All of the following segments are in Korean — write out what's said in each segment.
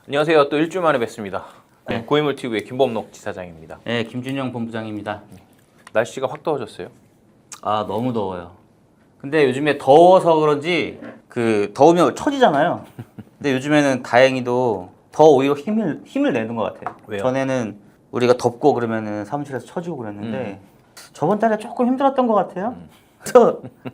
안녕하세요. 또 일주일 만에 뵙습니다. 네. 고인물TV의 김범록 지사장입니다. 네, 김준영 본부장입니다. 날씨가 확 더워졌어요. 아, 너무 더워요. 근데 요즘에 더워서 그런지 더우면 처지잖아요. 근데 요즘에는 다행히도 더 오히려 힘을 내는 것 같아요. 왜요? 전에는 우리가 덥고 그러면은 사무실에서 처지고 그랬는데 저번 달에 조금 힘들었던 것 같아요.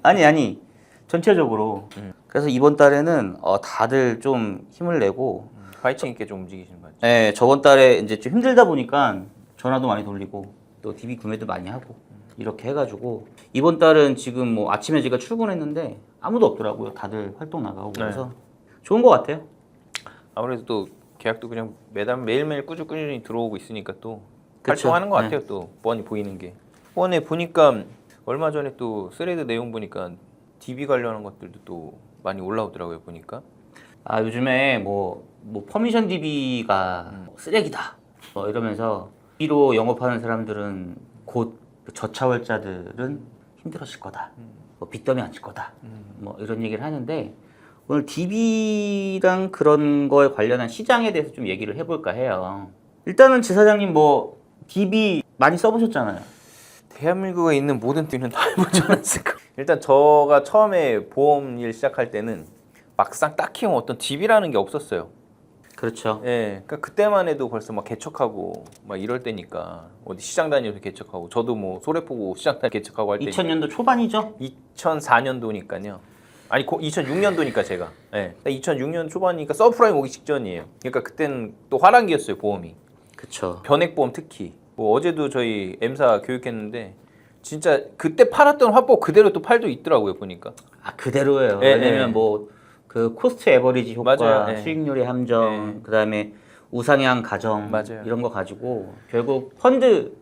아니 전체적으로. 그래서 이번 달에는 다들 좀 힘을 내고. 파이팅 있게 좀 움직이시는 것 같아요. 네, 저번 달에 이제 좀 힘들다 보니까 전화도 많이 돌리고 또 DB 구매도 많이 하고 이렇게 해가지고 이번 달은 지금 뭐 아침에 제가 출근했는데 아무도 없더라고요. 다들 활동 나가고 그래서 좋은 것 같아요. 아무래도 또 계약도 그냥 매일매일 꾸준히 들어오고 있으니까 또 그쵸. 활동하는 것 같아요. 또 뻔히 보이는 게. 뻔히 보니까 얼마 전에 또 스레드 내용 보니까 DB 관련한 것들도 또 많이 올라오더라고요. 보니까. 아, 요즘에 뭐 퍼미션 DB가 쓰레기다 뭐 이러면서 DB로 영업하는 사람들은 곧 저차월자들은 힘들어질 거다. 뭐 빚더미 안 질 거다. 뭐 이런 얘기를 하는데 오늘 DB랑 그런 거에 관련한 시장에 대해서 좀 얘기를 해볼까 해요. 일단은 지사장님 뭐 DB 많이 써보셨잖아요. 대한민국에 있는 모든 팀은 다 해보지 않았을까. 일단 저가 처음에 보험 일 시작할 때는 막상 딱히 어떤 DB라는 게 없었어요. 그렇죠. 예, 그러니까 그때만 해도 벌써 막 개척하고 막 이럴 때니까 어디 시장 다니면서 개척하고 저도 뭐 소래포구 시장 다니 개척하고 할 때 2000년도 초반이죠? 2004년도니까요. 아니 2006년도니까 제가. 예, 2006년 초반이니까 서프라임 오기 직전이에요. 그러니까 그때는 또 화랑기였어요 보험이. 그쵸. 변액보험 특히. 뭐 어제도 저희 M사 교육했는데 진짜 그때 팔았던 화보 그대로 또 팔도 있더라고요 보니까. 아, 그대로예요. 예, 왜냐면 예. 뭐 그 코스트 에버리지 효과, 맞아요. 예. 수익률의 함정, 그다음에 우상향 가정 맞아요. 이런 거 가지고 결국 펀드를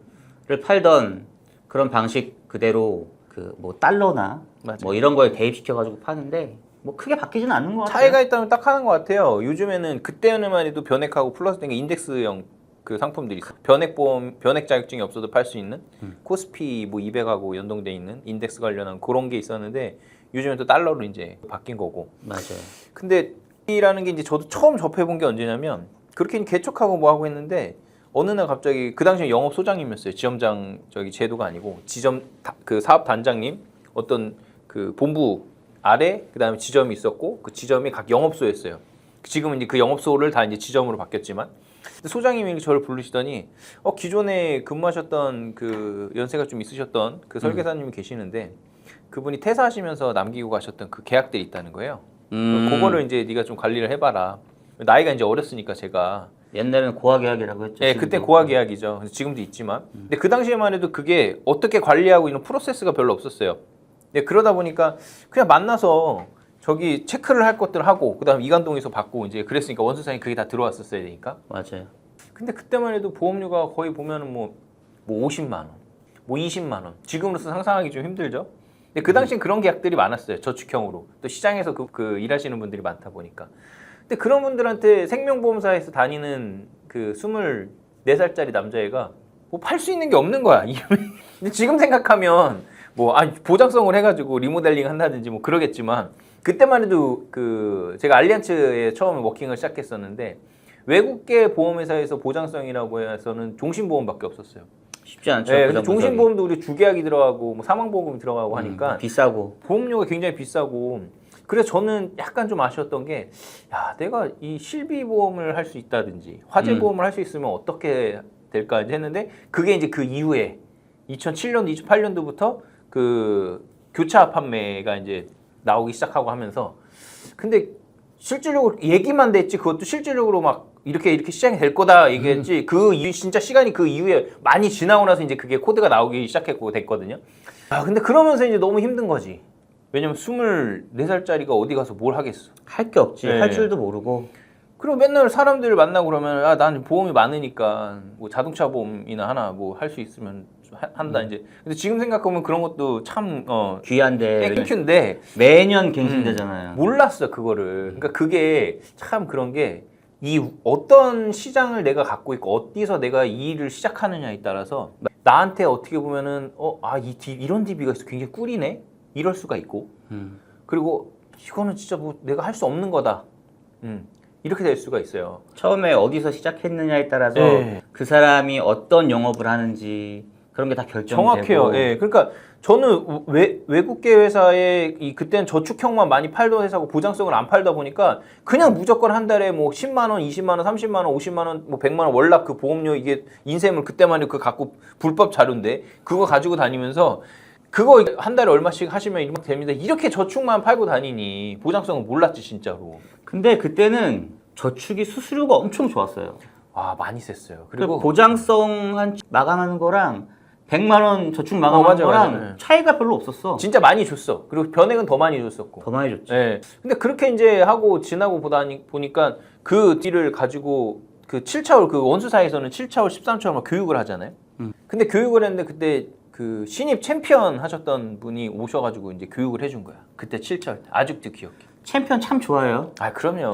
팔던 그런 방식 그대로 그 뭐 달러나 맞아요. 뭐 이런 거에 대입시켜 가지고 파는데 뭐 크게 바뀌지는 않는 것 같아요. 차이가 있다면 딱 하는 것 같아요. 요즘에는 그때만 해도 변액하고 플러스된 게 인덱스형 그 상품들이 있어요. 변액보험, 변액 자격증이 없어도 팔 수 있는 코스피 뭐 200하고 연동돼 있는 인덱스 관련한 그런 게 있었는데 요즘엔 또 달러로 이제 바뀐 거고. 맞아요. 근데 이라는 게 이제 저도 처음 접해본 게 언제냐면 그렇게 개척하고 뭐 하고 했는데 어느 날 갑자기 그 당시에 영업 소장님이었어요. 지점장 저기 제도가 아니고 그 사업 단장님 어떤 그 본부 아래 그다음에 지점이 있었고 그 지점이 각 영업소였어요. 지금은 이제 그 영업소를 다 이제 지점으로 바뀌었지만 근데 소장님이 저를 부르시더니 기존에 근무하셨던 그 연세가 좀 있으셨던 그 설계사님이 계시는데 그분이 퇴사하시면서 남기고 가셨던 그 계약들이 있다는 거예요. 그거를 이제 네가 좀 관리를 해봐라. 나이가 이제 어렸으니까 제가. 옛날에는 고아 계약이라고 했죠. 네, 그때 고아 계약이죠. 지금도 있지만. 근데 그 당시에만 해도 그게 어떻게 관리하고 이런 프로세스가 별로 없었어요. 네, 그러다 보니까 그냥 만나서 저기 체크를 할 것들 하고 그다음 이관동에서 받고 이제 그랬으니까 원수사에 그게 다 들어왔었어야 되니까. 맞아요. 근데 그때만 해도 보험료가 거의 보면은 뭐 50만 원, 뭐 20만 원. 지금으로서 상상하기 좀 힘들죠. 근데 그 당시엔 그런 계약들이 많았어요. 저축형으로. 또 시장에서 그 일하시는 분들이 많다 보니까. 근데 그런 분들한테 생명보험사에서 다니는 그 24살짜리 남자애가 뭐 팔 수 있는 게 없는 거야. 근데 지금 생각하면 뭐 보장성을 해가지고 리모델링 한다든지 뭐 그러겠지만 그때만 해도 그 제가 알리안츠에 처음에 워킹을 시작했었는데 외국계 보험회사에서 보장성이라고 해서는 종신보험밖에 없었어요. 쉽지 않죠. 네, 근데 종신보험도 우리 주계약이 들어가고 뭐 사망보험이 들어가고 하니까 비싸고 보험료가 굉장히 비싸고 그래서 저는 약간 좀 아쉬웠던 게 야, 내가 이 실비보험을 할 수 있다든지 화재보험을 할 수 있으면 어떻게 될까 이제 했는데 그게 이제 그 이후에 2007년도, 2008년도부터 그 교차 판매가 이제 나오기 시작하고 하면서 근데 실질적으로 얘기만 됐지 그것도 실질적으로 막 이렇게 시장이 될 거다 얘기했지 그 이후 진짜 시간이 그 이후에 많이 지나고 나서 이제 그게 코드가 나오기 시작했고 됐거든요. 아 근데 그러면서 이제 너무 힘든 거지. 왜냐면 24살짜리가 어디 가서 뭘 하겠어. 할 게 없지. 네. 할 줄도 모르고. 그리고 맨날 사람들 만나고 그러면 난 보험이 많으니까 뭐 자동차 보험이나 하나 뭐 할 수 있으면 좀 한다 이제. 근데 지금 생각하면 그런 것도 참 귀한데 땡큐인데 매년 갱신되잖아요. 몰랐어 그거를. 그러니까 그게 참 그런 게 이 어떤 시장을 내가 갖고 있고 어디서 내가 이 일을 시작하느냐에 따라서 나한테 어떻게 보면은 이런 DB가 있어 굉장히 꿀이네 이럴 수가 있고 그리고 이거는 진짜 뭐 내가 할 수 없는 거다. 이렇게 될 수가 있어요. 처음에 어디서 시작했느냐에 따라서 네. 그 사람이 어떤 영업을 하는지 그런 게 다 결정되고. 정확해요. 예. 그러니까 저는 외국계 회사에 그때는 저축형만 많이 팔던 회사고 보장성을 안 팔다 보니까 그냥 무조건 한 달에 뭐 10만 원, 20만 원, 30만 원, 50만 원, 뭐 100만 원 월납 그 보험료 이게 인셈을 그때만 해도 그 갖고 불법 자료인데 그거 가지고 다니면서 그거 한 달에 얼마씩 하시면 이렇게 됩니다. 이렇게 저축만 팔고 다니니 보장성은 몰랐지 진짜로. 근데 그때는 저축이 수수료가 엄청 좋았어요. 아 많이 셌어요. 그리고 그리고 보장성 한 마감하는 거랑 100만 원 저축 마감하는 맞아, 거랑 맞아. 네. 차이가 별로 없었어. 진짜 많이 줬어. 그리고 변액은 더 많이 줬었고. 더 많이 줬지. 예. 근데 그렇게 이제 하고 지나고 보니까 그 딜을 가지고 그 7차월 그 원수사에서는 7차월 13차월 막 교육을 하잖아요. 근데 교육을 했는데 그때 그 신입 챔피언 하셨던 분이 오셔가지고 이제 교육을 해준 거야. 그때 7차월 때. 아직도 기억해. 챔피언 참 좋아요. 아 그럼요.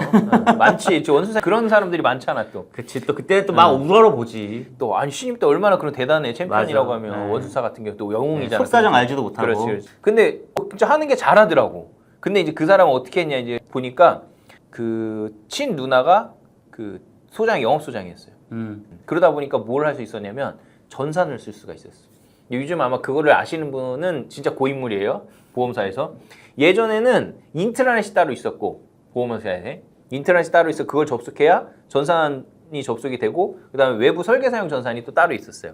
많지. 저 원수사 그런 사람들이 많잖아 또. 그치. 또 그때는 또 막 우러러 보지. 또 아니 신입 때 얼마나 그런 대단해 챔피언이라고 맞아. 하면 네. 원수사 같은 경우 또 영웅이잖아. 속사정 알지도 못하고. 그렇지, 그렇지. 근데 진짜 하는 게 잘하더라고. 근데 이제 그 사람은 어떻게 했냐 이제 보니까 그 친 누나가 그 소장 영업 소장이었어요. 그러다 보니까 뭘 할 수 있었냐면 전산을 쓸 수가 있었어. 요즘 아마 그거를 아시는 분은 진짜 고인물이에요. 보험사에서. 예전에는 인트라넷이 따로 있었고 보험회사에 인트라넷이 따로 있어 그걸 접속해야 전산이 접속이 되고 그다음에 외부 설계사용 전산이 또 따로 있었어요.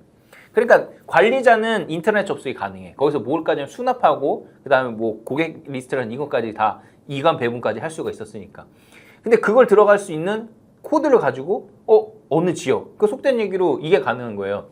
그러니까 관리자는 인터넷 접속이 가능해. 거기서 뭘까지 하면 수납하고 그다음에 뭐 고객 리스트라는 이것까지 다 이관 배분까지 할 수가 있었으니까. 근데 그걸 들어갈 수 있는 코드를 가지고 어느 지역 그 속된 얘기로 이게 가능한 거예요.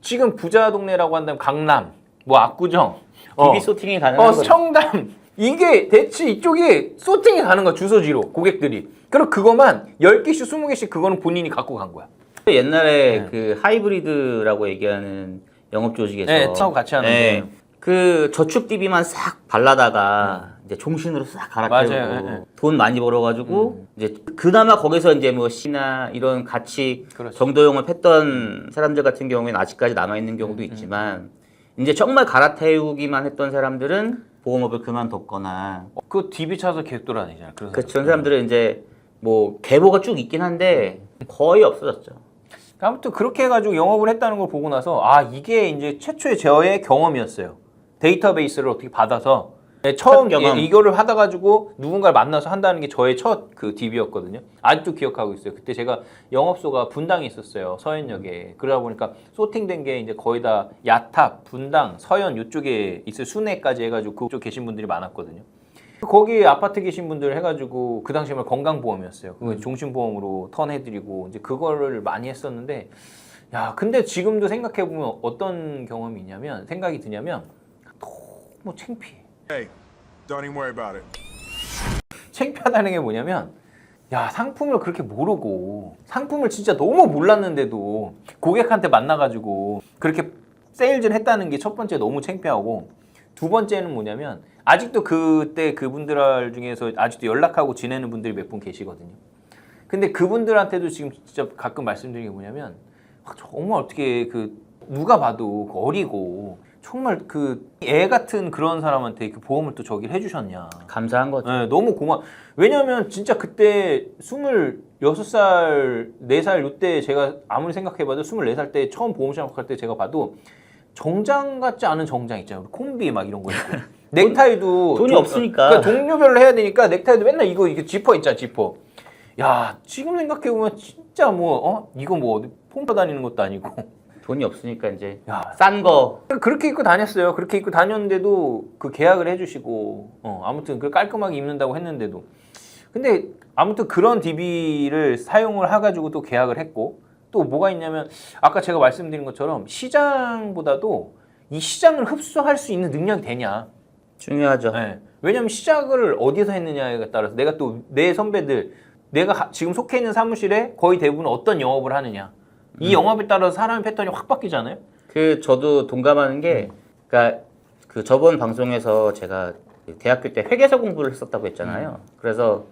지금 부자 동네라고 한다면 강남, 뭐 압구정, DB 소팅이 가능한 거죠. 청담 이게 대체 이쪽에 소팅이 가는 거야 주소지로 고객들이. 그리고 그거만 10개씩 20개씩 그거는 본인이 갖고 간 거야. 옛날에 네. 그 하이브리드라고 얘기하는 영업 조직에서 네, 차고 같이 하는데. 그 저축 DB만 싹 발라다가 이제 종신으로 싹 갈아태우고 맞아요. 네. 돈 많이 벌어가지고 이제 그나마 거기서 이제 뭐 C나 이런 같이 그렇죠. 정도용을 팼던 사람들 같은 경우에는 아직까지 남아 있는 경우도 있지만 이제 정말 갈아태우기만 했던 사람들은 보험업을 그만뒀거나 그 DB 차서 계속 돌아다니잖아. 그런 사람들은 이제 뭐 계보가 쭉 있긴 한데 거의 없어졌죠. 아무튼 그렇게 해가지고 영업을 했다는 걸 보고 나서 아 이게 이제 최초의 저의 경험이었어요. 데이터베이스를 어떻게 받아서 처음 경험. 이거를 하다 가지고 누군가를 만나서 한다는 게 저의 첫 그 DB였거든요. 아직도 기억하고 있어요. 그때 제가 영업소가 분당에 있었어요. 서현역에. 그러다 보니까 소팅된 게 이제 거의 다 야탑, 분당, 서현 이쪽에 있을 순회까지 해가지고 그쪽 계신 분들이 많았거든요. 거기 아파트 계신 분들 해가지고 그 당시에 건강보험이었어요. 그거 종신보험으로 턴해드리고 이제 그거를 많이 했었는데 야 근데 지금도 생각해보면 어떤 경험이 있냐면 생각이 드냐면 너무 창피해. Hey, don't even worry about it. 창피하다는 게 뭐냐면 야 상품을 그렇게 모르고 상품을 진짜 너무 몰랐는데도 고객한테 만나가지고 그렇게 세일즈를 했다는 게 첫 번째 너무 창피하고 두 번째는 뭐냐면 아직도 그때 그분들 중에서 아직도 연락하고 지내는 분들이 몇 분 계시거든요. 근데 그분들한테도 지금 진짜 가끔 말씀드리는 게 뭐냐면 정말 어떻게 그 누가 봐도 어리고 정말 그 애 같은 그런 사람한테 그 보험을 또 저기를 해주셨냐. 감사한 거죠. 네, 너무 왜냐면 진짜 그때 26살, 4살 이때 제가 아무리 생각해봐도 24살 때 처음 보험 시작할 때 제가 봐도 정장 같지 않은 정장 있잖아요. 콤비 막 이런 거 있고. 넥타이도 돈이 없으니까. 그러니까 종류별로 해야 되니까 넥타이도 맨날 이거 지퍼 있잖아, 지퍼. 야, 지금 생각해보면 진짜 이거 뭐 어디 폼 다니는 것도 아니고. 돈이 없으니까 이제 야, 싼 거. 그렇게 입고 다녔어요. 그렇게 입고 다녔는데도 그 계약을 해주시고, 아무튼 그 깔끔하게 입는다고 했는데도. 근데 아무튼 그런 DB를 사용을 해가지고 또 계약을 했고, 또 뭐가 있냐면, 아까 제가 말씀드린 것처럼 시장보다도 이 시장을 흡수할 수 있는 능력이 되냐. 중요하죠. 네. 왜냐면 시작을 어디서 했느냐에 따라서 내가 또 내 선배들, 내가 지금 속해 있는 사무실에 거의 대부분 어떤 영업을 하느냐. 이 영업에 따라서 사람의 패턴이 확 바뀌잖아요. 저도 동감하는 게, 그러니까 그 저번 방송에서 제가 대학교 때 회계사 공부를 했었다고 했잖아요. 그래서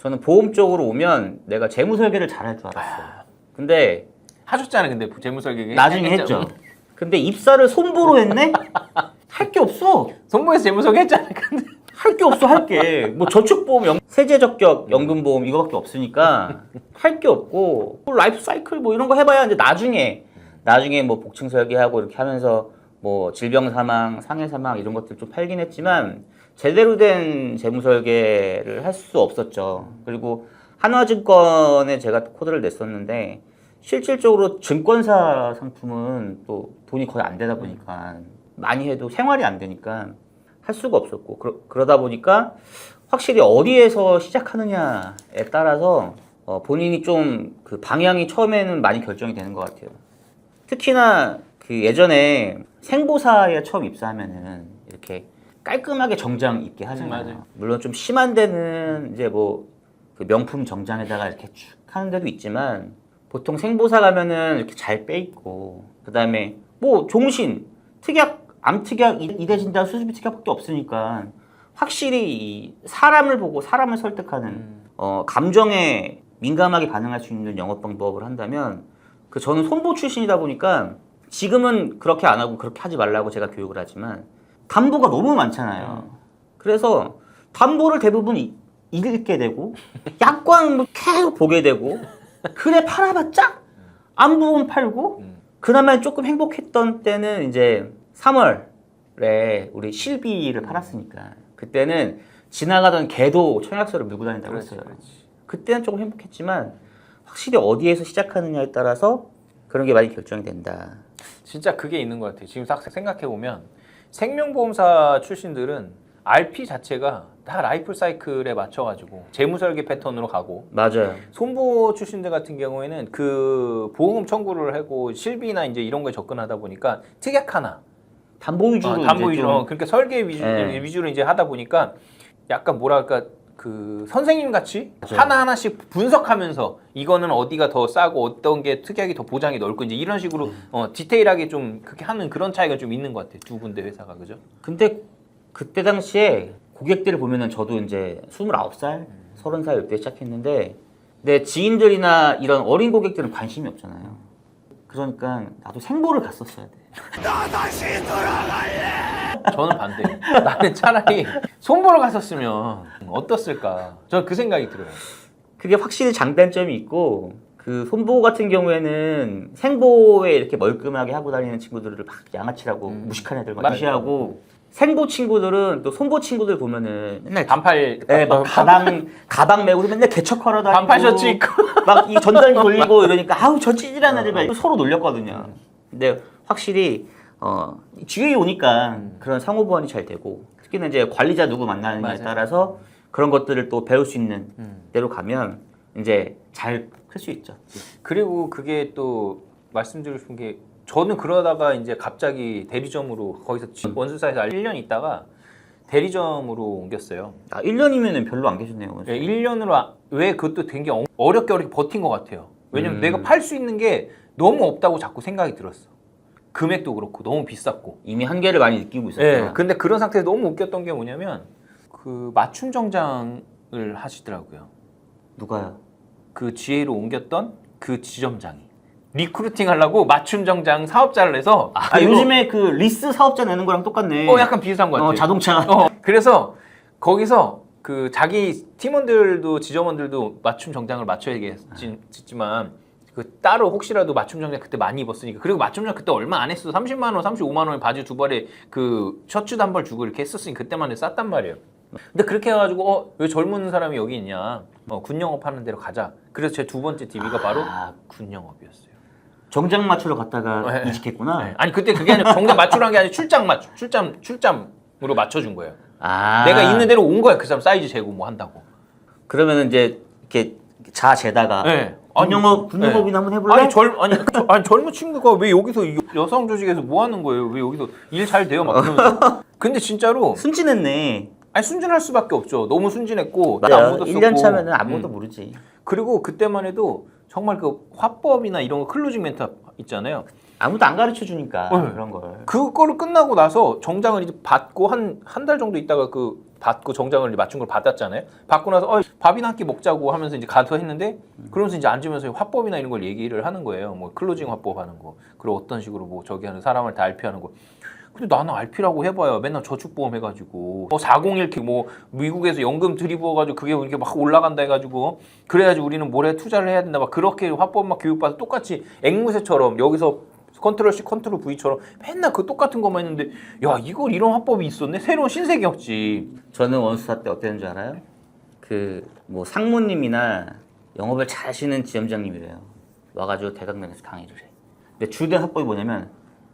저는 보험 쪽으로 오면 내가 재무 설계를 잘할 줄 알았어요. 근데 하셨잖아요, 근데 재무설계 나중에 했죠. 근데 입사를 손보로 했네? 할 게 없어. 손보에서 재무설계 했잖아요, 근데. 할 게 없어 할 게. 뭐 저축보험, 세제적격 연금보험 이거밖에 없으니까 할 게 없고 뭐 라이프 사이클 뭐 이런 거 해봐야 이제 나중에 뭐 복층 설계하고 이렇게 하면서 뭐 질병 사망, 상해 사망 이런 것들 좀 팔긴 했지만 제대로 된 재무 설계를 할 수 없었죠. 그리고 한화증권에 제가 코드를 냈었는데 실질적으로 증권사 상품은 또 돈이 거의 안 되다 보니까 많이 해도 생활이 안 되니까 할 수가 없었고 그러다 보니까 확실히 어디에서 시작하느냐에 따라서 본인이 좀 그 방향이 처음에는 많이 결정이 되는 것 같아요. 특히나 그 예전에 생보사에 처음 입사하면은 이렇게 깔끔하게 정장 입게 하잖아요. 맞아요. 물론 좀 심한 데는 이제 뭐 그 명품 정장에다가 이렇게 쭉 하는 데도 있지만 보통 생보사 가면은 이렇게 잘 빼입고 그다음에 뭐 종신, 특약, 암특약, 이대진단, 수수비 특약밖에 없으니까 확실히 이 사람을 보고 사람을 설득하는 감정에 민감하게 반응할 수 있는 영업 방법을 한다면 그 저는 손보 출신이다 보니까 지금은 그렇게 안 하고 그렇게 하지 말라고 제가 교육을 하지만 담보가 너무 많잖아요. 그래서 담보를 대부분 읽게 되고 약관 뭐 계속 보게 되고 그래 팔아봤자 안 보면 팔고 그나마 조금 행복했던 때는 이제 3월에 우리 실비를 팔았으니까 그때는 지나가던 개도 청약서를 물고 다닌다고 했어요. 그때는 조금 행복했지만 확실히 어디에서 시작하느냐에 따라서 그런 게 많이 결정이 된다. 진짜 그게 있는 것 같아요. 지금 딱 생각해보면 생명보험사 출신들은 RP 자체가 다 라이프 사이클에 맞춰가지고 재무설계 패턴으로 가고 맞아요. 손보 출신들 같은 경우에는 그 보험 청구를 하고 실비나 이제 이런 거에 접근하다 보니까 특약 하나 담보 위주로 담보 이제 위주로 좀 그러니까 설계 네. 위주로 이제 하다 보니까 약간 뭐랄까 그 선생님 같이 맞아요. 하나하나씩 분석하면서 이거는 어디가 더 싸고 어떤 게 특약이 더 보장이 넓고 이제 이런 식으로 디테일하게 좀 그렇게 하는 그런 차이가 좀 있는 것 같아요. 두 군데 회사가 그죠? 근데 그때 당시에 고객들을 보면은 저도 이제 29살, 30살 이때 시작했는데 내 지인들이나 이런 어린 고객들은 관심이 없잖아요. 그러니까 나도 생보를 갔었어야 돼. 저는 반대예요. 나는 차라리 손보러 갔었으면 어떻을까? 저는 그 생각이 들어요. 그게 확실히 장단점이 있고 그 손보 같은 경우에는 생보에 이렇게 멀끔하게 하고 다니는 친구들을 막 양아치라고 무식한 애들 막 맞아요. 무시하고 생보 친구들은 또 손보 친구들 보면은 맨날 반팔 막 가방 메고 맨날 개척하러 다니고 반팔 셔츠 입고 막 이 전단지 돌리고 이러니까 아우 저 찌질한 애들 막 서로 놀렸거든요. 근데 확실히 주위에 오니까 그런 상호 보완이 잘 되고 특히나 이제 관리자 누구 만나느냐에 맞아요. 따라서 그런 것들을 또 배울 수 있는 데로 가면 이제 잘 클 수 있죠. 그리고 그게 또 말씀드리고 싶은 게 저는 그러다가 이제 갑자기 대리점으로 거기서 원수사에서 1년 있다가 대리점으로 옮겼어요. 1년이면 별로 안 계셨네요. 1년으로 왜 그것도 되게 어렵게 버틴 것 같아요. 왜냐면 내가 팔 수 있는 게 너무 없다고 자꾸 생각이 들었어. 금액도 그렇고 너무 비쌌고. 이미 한계를 많이 느끼고 있었죠. 네, 근데 그런 상태에서 너무 웃겼던 게 뭐냐면 그 맞춤 정장을 하시더라고요. 누가요? 그 GA로 옮겼던 그 지점장이 리크루팅 하려고 맞춤 정장 사업자를 내서 요즘에 그 리스 사업자 내는 거랑 똑같네. 약간 비슷한 것 같아요. 자동차. 그래서 거기서 그 자기 팀원들도 지점원들도 맞춤 정장을 맞춰야겠지만 그 따로 혹시라도 맞춤 정장 그때 많이 입었으니까 그리고 맞춤 정장 그때 얼마 안 했어. 30만 원, 35만 원에 바지 두 벌에 그 셔츠도 한 벌 주고 이렇게 했었으니까 그때만 해도 쌌단 말이에요. 근데 그렇게 해가지고 왜 젊은 사람이 여기 있냐? 군 영업 하는 데로 가자. 그래서 제 두 번째 DB가 바로 군 영업이었어요. 정장 맞추러 갔다가 네. 이직했구나. 네. 아니 그때 그게 아니라 정장 맞추라는 게 아니라 출장으로 맞춰준 거예요. 내가 있는 대로 온 거야. 그 사람 사이즈 재고 뭐 한다고. 그러면 이제 이렇게 재다가 네. 군영업이나 한번 해볼래? 아니 젊은 친구가 왜 여기서 여성 조직에서 뭐 하는 거예요? 왜 여기서 일 잘 돼요? 막 그러면서. 근데 진짜로 순진했네. 아니 순진할 수밖에 없죠. 너무 순진했고 나도 맞아. 안 묻었었고. 1년 차면은 아무것도 모르지. 그리고 그때만 해도 정말 그 화법이나 이런 거 클로징 멘트 있잖아요. 아무도 안 가르쳐 주니까 그런 걸. 그거를 끝나고 나서 정장을 이제 받고 한 달 정도 있다가 그 받고 정장을 맞춘 걸 받았잖아요. 받고 나서 밥이나 한 끼 먹자고 하면서 이제 가서 했는데 그러면서 이제 앉으면서 화법이나 이런 걸 얘기를 하는 거예요. 뭐 클로징 화법 하는 거, 그리고 어떤 식으로 뭐 저기 하는 사람을 다 RP하는 거. 근데 나는 RP라고 해봐야 맨날 저축보험 해가지고 401k 뭐 미국에서 연금 들이부어가지고 그게 이렇게 막 올라간다 해가지고 그래야지 우리는 뭐래 투자를 해야 된다 막 그렇게 화법 막 교육받아 똑같이 앵무새처럼 여기서 컨트롤 C 컨트롤 V처럼 맨날 그 똑같은 것만 했는데 야 이걸 이런 화법이 있었네 새로운 신세계였지. 저는 원수사 때 어땠는 줄 알아요? 그 뭐 상무님이나 영업을 잘 하시는 지점장님이래요. 와가지고 대강당에서 강의를 해. 근데 주된 합법이 뭐냐면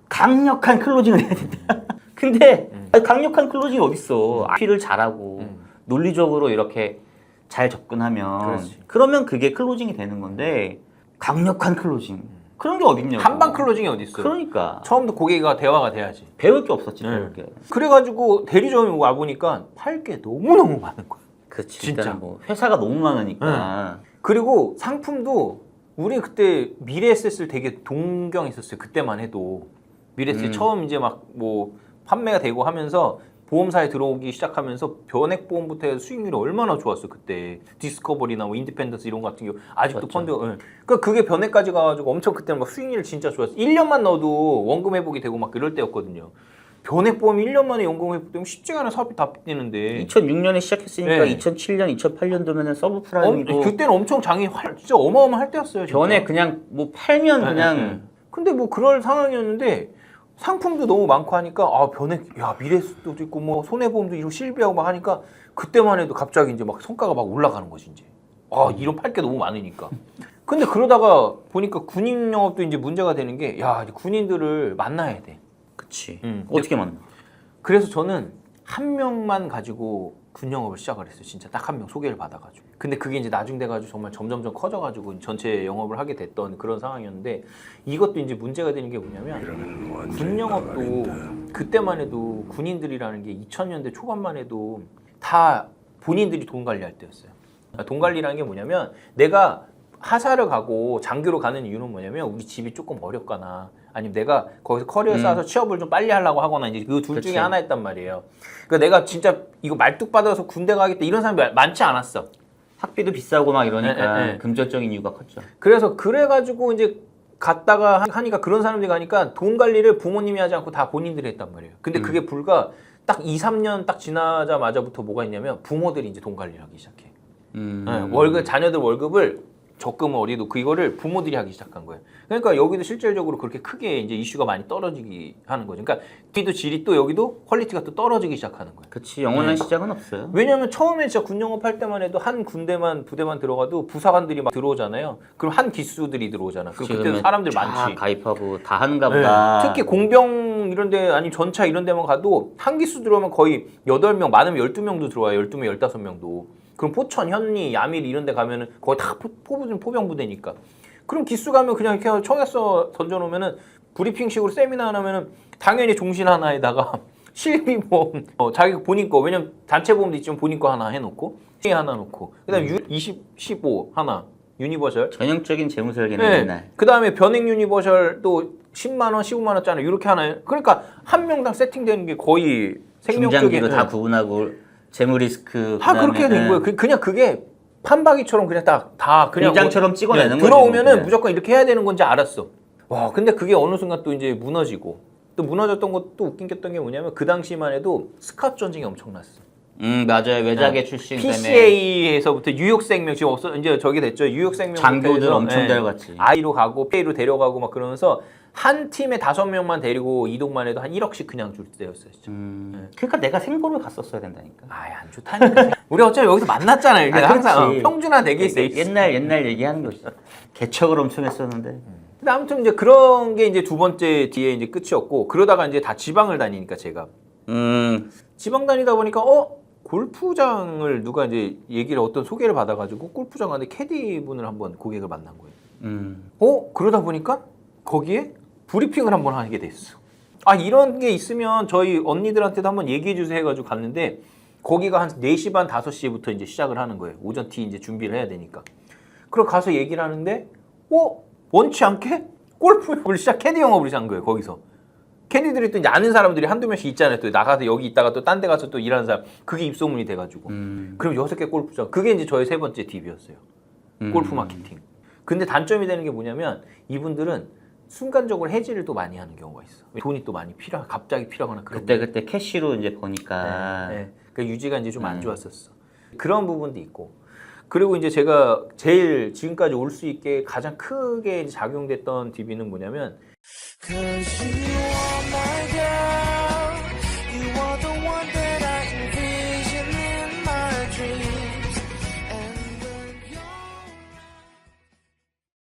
강력한 클로징을 해야 된다. 근데 아니, 강력한 클로징이 어딨어. RP를 잘하고 논리적으로 이렇게 잘 접근하면 그렇지. 그러면 그게 클로징이 되는 건데 강력한 클로징 그런 게 어딨냐고. 한방 클로징이 어디 있어? 그러니까 처음부터 고객과 대화가 돼야지. 배울 게 없었지. 배울 게. 그래가지고 대리점에 와 보니까 팔 게 너무 많은 거야. 그렇지. 진짜. 일단 뭐 회사가 너무 많으니까. 그리고 상품도 우리 그때 미래에셋을 되게 동경했었어요. 그때만 해도 미래에셋 처음 이제 막 뭐 판매가 되고 하면서 보험사에 들어오기 시작하면서 변액보험부터 해서 수익률이 얼마나 좋았어 그때. 디스커버리나 뭐 인디펜던스 이런 거 같은 경우 아직도 그렇죠. 펀드가 그러니까 그게 변액까지 가가지고 엄청 그때는 막 수익률이 진짜 좋았어. 1년만 넣어도 원금 회복이 되고 막 그럴 때였거든요. 변액보험 1년 만에 원금 회복되면 쉽지가 않은 사업이 다 뛰는데 2006년에 시작했으니까 네. 2007년, 2008년도면은 서브프라임이고 그때는 엄청 장이 진짜 어마어마할 때였어요. 진짜. 변에 그냥 뭐 팔면 그냥 근데 뭐 그럴 상황이었는데 상품도 너무 많고 하니까 변액 야 미래에셋도 있고 뭐 손해보험도 이런 실비하고 막 하니까 그때만 해도 갑자기 이제 막 성과가 막 올라가는 거지 이제. 이런 팔 게 너무 많으니까. 근데 그러다가 보니까 군인 영업도 이제 문제가 되는 게 야 군인들을 만나야 돼. 그치. 음. 어떻게 만나? 그래서 저는 한 명만 가지고 군 영업을 시작을 했어요. 진짜 딱 한 명 소개를 받아가지고. 근데 그게 이제 나중 돼가지고 정말 점점점 커져가지고 전체 영업을 하게 됐던 그런 상황이었는데 이것도 이제 문제가 되는 게 뭐냐면 군 영업도 그때만 해도 군인들이라는 게 2000년대 초반만 해도 다 본인들이 돈 관리할 때였어요. 돈 관리라는 게 뭐냐면 내가 하사를 가고 장교로 가는 이유는 뭐냐면 우리 집이 조금 어렵거나 아니면 내가 거기서 커리어 쌓아서 취업을 좀 빨리 하려고 하거나 이제 그 둘 중에 하나였단 말이에요. 그러니까 내가 진짜 이거 말뚝 받아서 군대 가겠다 이런 사람이 많지 않았어. 학비도 비싸고 막 이러니까 네. 금전적인 이유가 컸죠. 그래서 그래가지고 이제 갔다가 하니까 그런 사람들이 가니까 돈 관리를 부모님이 하지 않고 다 본인들이 했단 말이에요. 근데 그게 불과 딱 2, 3년 딱 지나자마자부터 뭐가 있냐면 부모들이 이제 돈 관리를 하기 시작해. 월급 자녀들 월급을 적금을 어디도 이거를 부모들이 하기 시작한 거예요. 그러니까 여기도 실질적으로 그렇게 크게 이제 이슈가 많이 떨어지기 하는 거죠. 그러니까 뒤도 질이 또 여기도 퀄리티가 또 떨어지기 시작하는 거예요. 그치. 영원한 시장은 없어요. 왜냐하면 처음에 진짜 군 영업할 때만 해도 한 군대만 부대만 들어가도 부사관들이 막 들어오잖아요. 그럼 한 기수들이 들어오잖아. 그럼 그때 사람들 다 많지. 가입하고 다 하는가 보다. 특히 공병 이런 데 아니면 전차 이런 데만 가도 한 기수 들어오면 거의 8명 많으면 12명도 들어와요. 12명, 15명도. 그럼 포천, 현리, 야밀 이런 데 가면은 거의 다 포병 부대니까. 그럼 기수 가면 그냥 이렇게 청약서 던져놓으면은 브리핑식으로 세미나 하면은 당연히 종신 하나에다가 실비보험, 자기 본인 거, 왜냐면 단체 보험도 있지만 본인 거 하나 해놓고, 하나 놓고, 그 다음에 15 하나, 유니버셜. 전형적인 재무설계는 네. 옛날. 그 다음에 변액 유니버셜도 10만 원, 15만 원짜리 이렇게 하나. 그러니까 한 명당 세팅되는 게 거의 생명적인. 중장기로 다 구분하고 재무 리스크. 다 그렇게 된 거예요. 그냥 그게 판박이처럼 그냥 다 그냥 공장처럼 찍어내는 거지. 들어오면은 뭐 무조건 이렇게 해야 되는 건지 알았어. 와, 근데 그게 어느 순간 또 이제 무너지고 또 무너졌던 것도 웃긴 게 뭐냐면 그 당시만 해도 스카우트 전쟁이 엄청났어. 맞아요. 외작의 출신 때문에 PCA에서부터 뉴욕생명 지금 없어 이제 저기 됐죠. 뉴욕생명 장교들 엄청 데려갔지. I로 가고 P로 데려가고 막 그러면서 한 팀에 5명만 데리고 이동만 해도 한 1억씩 그냥 줄 때였어요. 진짜. 그러니까 내가 생보를 갔었어야 된다니까. 안 좋다니까. 우리 어차피 여기서 만났잖아요. 이게 항상 그렇지. 평준화 되게 있어. 옛날 얘기하는 거지. 개척을 엄청 했었는데. 근데 아무튼 이제 그런 게 이제 두 번째 뒤에 이제 끝이었고 그러다가 이제 다 지방을 다니니까 제가 지방 다니다 보니까 골프장을 누가 이제 얘기를 어떤 소개를 받아가지고 골프장 안에 캐디 분을 한번 고객을 만난 거예요. 그러다 보니까 거기에 브리핑을 한번 하게 됐어. 이런 게 있으면 저희 언니들한테도 한번 얘기해 주세요 해가지고 갔는데 거기가 한 4시 반 5시부터 이제 시작을 하는 거예요. 오전 티 이제 준비를 해야 되니까. 그럼 가서 얘기를 하는데 원치 않게 골프 영업을 캐디 영업을 시작한 거예요. 거기서. 캐디들이 또 이제 아는 사람들이 한두 명씩 있잖아요. 또 나가서 여기 있다가 또 딴 데 가서 또 일하는 사람. 그게 입소문이 돼가지고. 그럼 6개 골프장. 그게 이제 저의 3번째 팁이었어요. 골프 마케팅. 근데 단점이 되는 게 뭐냐면 이분들은 순간적으로 해지를 또 많이 하는 경우가 있어. 돈이 또 많이 갑자기 필요하거나 그런. 그때 캐시로 이제 보니까 그 유지가 이제 좀 안 좋았었어. 그런 부분도 있고. 그리고 이제 제가 제일 지금까지 올 수 있게 가장 크게 작용됐던 DB는 뭐냐면